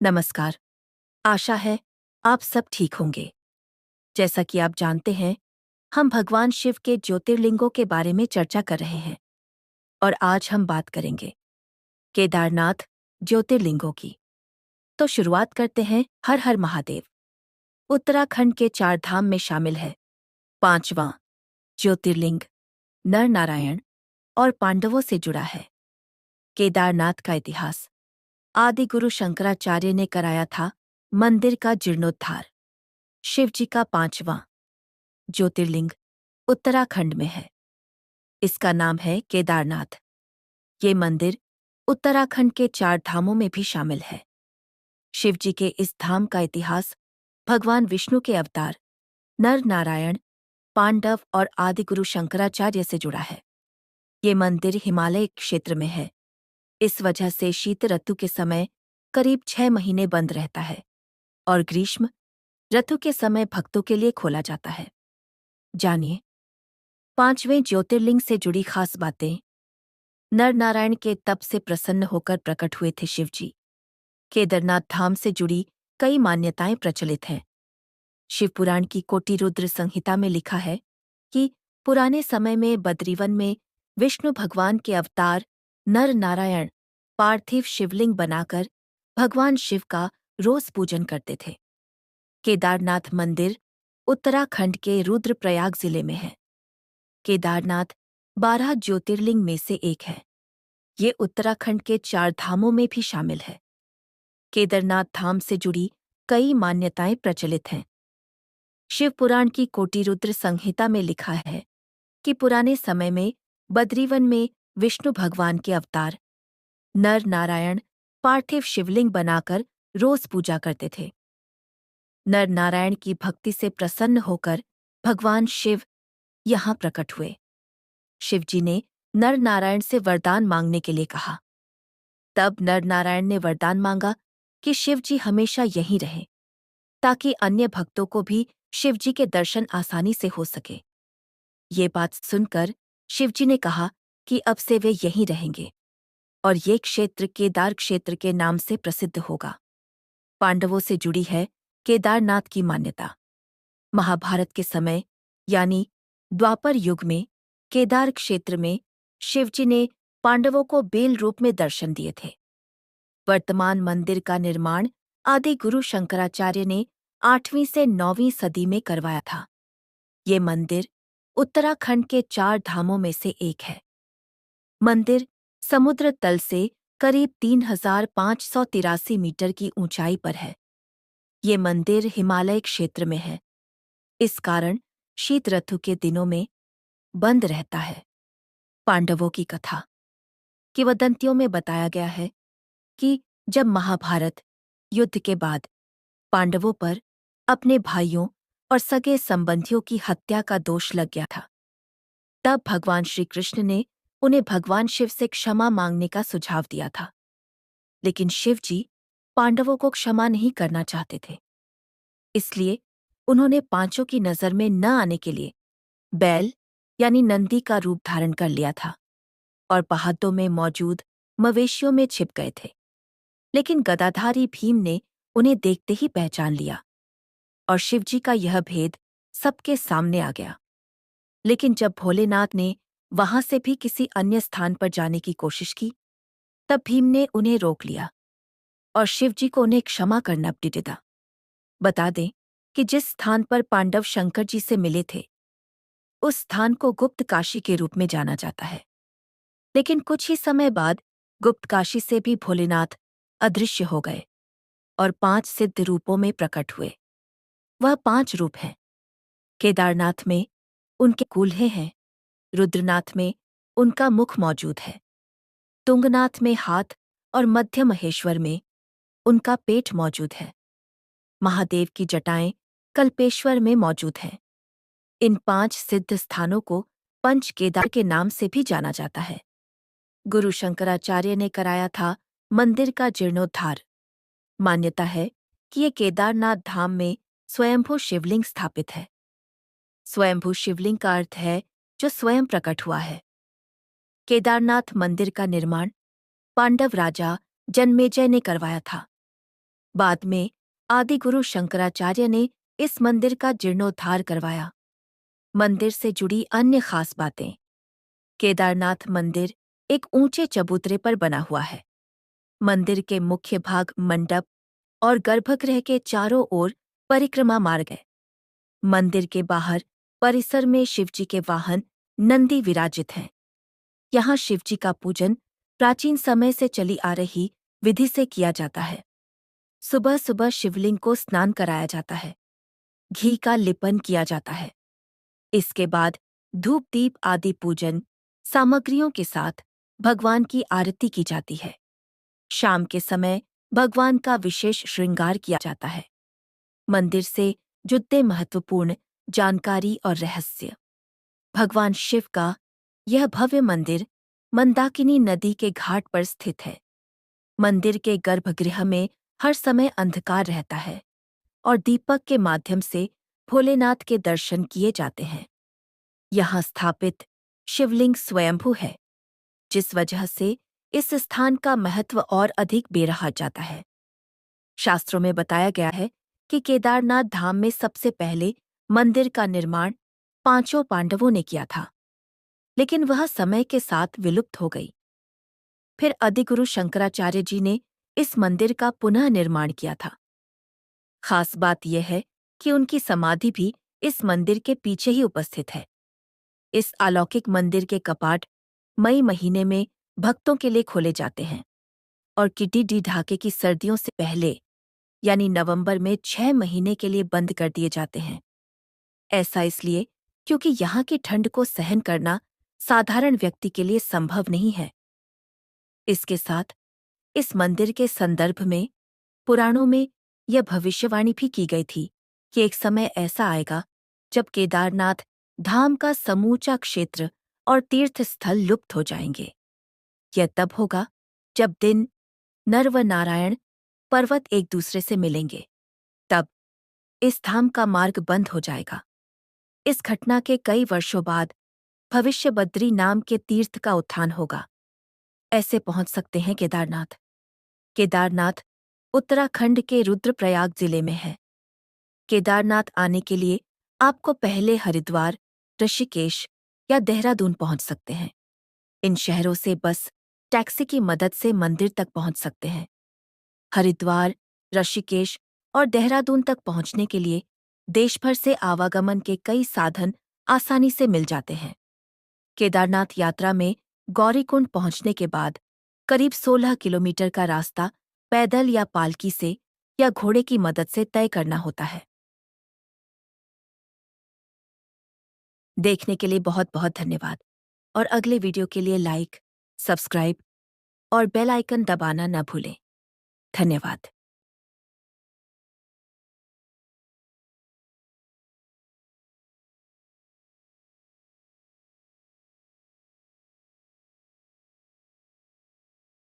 नमस्कार। आशा है आप सब ठीक होंगे। जैसा कि आप जानते हैं, हम भगवान शिव के ज्योतिर्लिंगों के बारे में चर्चा कर रहे हैं और आज हम बात करेंगे केदारनाथ ज्योतिर्लिंगों की। तो शुरुआत करते हैं। हर हर महादेव उत्तराखंड के 4 धाम में शामिल है। 5वां ज्योतिर्लिंग नर नारायण और पांडवों से जुड़ा है। केदारनाथ का इतिहास आदि गुरु शंकराचार्य ने कराया था मंदिर का जीर्णोद्धार। शिवजी का 5वां ज्योतिर्लिंग उत्तराखंड में है। इसका नाम है केदारनाथ। ये मंदिर उत्तराखंड के 4 धामों में भी शामिल है। शिवजी के इस धाम का इतिहास भगवान विष्णु के अवतार नर नारायण, पांडव और आदिगुरु शंकराचार्य से जुड़ा है। ये मंदिर हिमालय क्षेत्र में है। इस वजह से शीत ऋतु के समय करीब 6 महीने बंद रहता है और ग्रीष्म ऋतु के समय भक्तों के लिए खोला जाता है। जानिए 5वें ज्योतिर्लिंग से जुड़ी खास बातें। नर नारायण के तप से प्रसन्न होकर प्रकट हुए थे शिवजी। केदारनाथ धाम से जुड़ी कई मान्यताएं प्रचलित हैं। शिवपुराण की कोटि रुद्र संहिता में लिखा है कि पुराने समय में बद्रीवन में विष्णु भगवान के अवतार नर नारायण पार्थिव शिवलिंग बनाकर भगवान शिव का रोज पूजन करते थे। केदारनाथ मंदिर उत्तराखंड के रुद्रप्रयाग जिले में है। केदारनाथ 12 ज्योतिर्लिंग में से एक है। ये उत्तराखंड के 4 धामों में भी शामिल है। केदारनाथ धाम से जुड़ी कई मान्यताएं प्रचलित हैं। शिव पुराण की कोटि रुद्र संहिता में लिखा है कि पुराने समय में बद्रीवन में विष्णु भगवान के अवतार नर नारायण पार्थिव शिवलिंग बनाकर रोज पूजा करते थे। नर नारायण की भक्ति से प्रसन्न होकर भगवान शिव यहाँ प्रकट हुए। शिवजी ने नर नारायण से वरदान मांगने के लिए कहा। तब नर नारायण ने वरदान मांगा कि शिवजी हमेशा यहीं रहें, ताकि अन्य भक्तों को भी शिवजी के दर्शन आसानी से हो सके। ये बात सुनकर शिवजी ने कहा कि अब से वे यहीं रहेंगे और ये क्षेत्र केदार क्षेत्र के नाम से प्रसिद्ध होगा। पांडवों से जुड़ी है केदारनाथ की मान्यता। महाभारत के समय यानी द्वापर युग में केदार क्षेत्र में शिवजी ने पांडवों को बेल रूप में दर्शन दिए थे। वर्तमान मंदिर का निर्माण आदि गुरु शंकराचार्य ने 8वीं से 9वीं सदी में करवाया था। ये मंदिर उत्तराखंड के 4 धामों में से एक है। मंदिर समुद्र तल से करीब 3583 मीटर की ऊंचाई पर है। ये मंदिर हिमालय क्षेत्र में है। इस कारण शीत ऋतु के दिनों में बंद रहता है। पांडवों की कथा किंवदंतियों में बताया गया है कि जब महाभारत युद्ध के बाद पांडवों पर अपने भाइयों और सगे संबंधियों की हत्या का दोष लग गया था, तब भगवान श्री कृष्ण ने उन्हें भगवान शिव से क्षमा मांगने का सुझाव दिया था। लेकिन शिव जी पांडवों को क्षमा नहीं करना चाहते थे। इसलिए उन्होंने पांचों की नजर में न आने के लिए बैल यानी नंदी का रूप धारण कर लिया था और पहाड़ों में मौजूद मवेशियों में छिप गए थे। लेकिन गदाधारी भीम ने उन्हें देखते ही पहचान लिया और शिवजी का यह भेद सबके सामने आ गया। लेकिन जब भोलेनाथ ने वहां से भी किसी अन्य स्थान पर जाने की कोशिश की, तब भीम ने उन्हें रोक लिया और शिवजी को उन्हें क्षमा करना दिया। बता दें कि जिस स्थान पर पांडव शंकर जी से मिले थे, उस स्थान को गुप्त काशी के रूप में जाना जाता है। लेकिन कुछ ही समय बाद गुप्त काशी से भी भोलेनाथ अदृश्य हो गए और 5 सिद्ध रूपों में प्रकट हुए। वह 5 रूप हैं। केदारनाथ में उनके कूल्हे हैं, रुद्रनाथ में उनका मुख मौजूद है, तुंगनाथ में हाथ और मध्य महेश्वर में उनका पेट मौजूद है। महादेव की जटाएं कल्पेश्वर में मौजूद हैं। इन 5 सिद्ध स्थानों को पंच केदार के नाम से भी जाना जाता है। गुरु शंकराचार्य ने कराया था मंदिर का जीर्णोद्धार। मान्यता है कि ये केदारनाथ धाम में स्वयंभू शिवलिंग स्थापित है। स्वयंभू शिवलिंग का अर्थ है जो स्वयं प्रकट हुआ है। केदारनाथ मंदिर का निर्माण पांडव राजा जन्मेजय ने करवाया था। बाद में आदि गुरु शंकराचार्य ने इस मंदिर का जीर्णोद्धार करवाया। मंदिर से जुड़ी अन्य खास बातें। केदारनाथ मंदिर एक ऊंचे चबूतरे पर बना हुआ है। मंदिर के मुख्य भाग मंडप और गर्भगृह के चारों ओर परिक्रमा मार्ग है। मंदिर के बाहर परिसर में शिवजी के वाहन नंदी विराजित हैं। यहाँ शिवजी का पूजन प्राचीन समय से चली आ रही विधि से किया जाता है। सुबह सुबह शिवलिंग को स्नान कराया जाता है। घी का लिपन किया जाता है। इसके बाद धूप दीप आदि पूजन सामग्रियों के साथ भगवान की आरती की जाती है। शाम के समय भगवान का विशेष श्रृंगार किया जाता है। मंदिर से जुड़ते महत्वपूर्ण जानकारी और रहस्य। भगवान शिव का यह भव्य मंदिर मंदाकिनी नदी के घाट पर स्थित है। मंदिर के गर्भगृह में हर समय अंधकार रहता है और दीपक के माध्यम से भोलेनाथ के दर्शन किए जाते हैं। यहाँ स्थापित शिवलिंग स्वयंभू है, जिस वजह से इस स्थान का महत्व और अधिक बेरहा जाता है। शास्त्रों में बताया गया है कि केदारनाथ धाम में सबसे पहले मंदिर का निर्माण 5 पांडवों ने किया था, लेकिन वह समय के साथ विलुप्त हो गई। फिर आदिगुरु शंकराचार्य जी ने इस मंदिर का पुनः निर्माण किया था। खास बात यह है कि उनकी समाधि भी इस मंदिर के पीछे ही उपस्थित है। इस अलौकिक मंदिर के कपाट मई महीने में भक्तों के लिए खोले जाते हैं और किडी ढाके की सर्दियों से पहले यानी नवंबर में 6 महीने के लिए बंद कर दिए जाते हैं। ऐसा इसलिए क्योंकि यहाँ की ठंड को सहन करना साधारण व्यक्ति के लिए संभव नहीं है। इसके साथ इस मंदिर के संदर्भ में पुराणों में यह भविष्यवाणी भी की गई थी कि एक समय ऐसा आएगा जब केदारनाथ धाम का समूचा क्षेत्र और तीर्थ स्थल लुप्त हो जाएंगे। यह तब होगा जब दिन नर व नारायण पर्वत एक दूसरे से मिलेंगे। तब इस धाम का मार्ग बंद हो जाएगा। इस घटना के कई वर्षों बाद भविष्य बद्री नाम के तीर्थ का उत्थान होगा। ऐसे पहुंच सकते हैं केदारनाथ। केदारनाथ उत्तराखंड के रुद्रप्रयाग जिले में है। केदारनाथ आने के लिए आपको पहले हरिद्वार, ऋषिकेश या देहरादून पहुंच सकते हैं। इन शहरों से बस टैक्सी की मदद से मंदिर तक पहुंच सकते हैं। हरिद्वार, ऋषिकेश और देहरादून तक पहुंचने के लिए देश भर से आवागमन के कई साधन आसानी से मिल जाते हैं। केदारनाथ यात्रा में गौरीकुंड पहुंचने के बाद करीब 16 किलोमीटर का रास्ता पैदल या पालकी से या घोड़े की मदद से तय करना होता है। देखने के लिए बहुत बहुत धन्यवाद और अगले वीडियो के लिए लाइक, सब्सक्राइब और बेल आइकन दबाना न भूलें। धन्यवाद।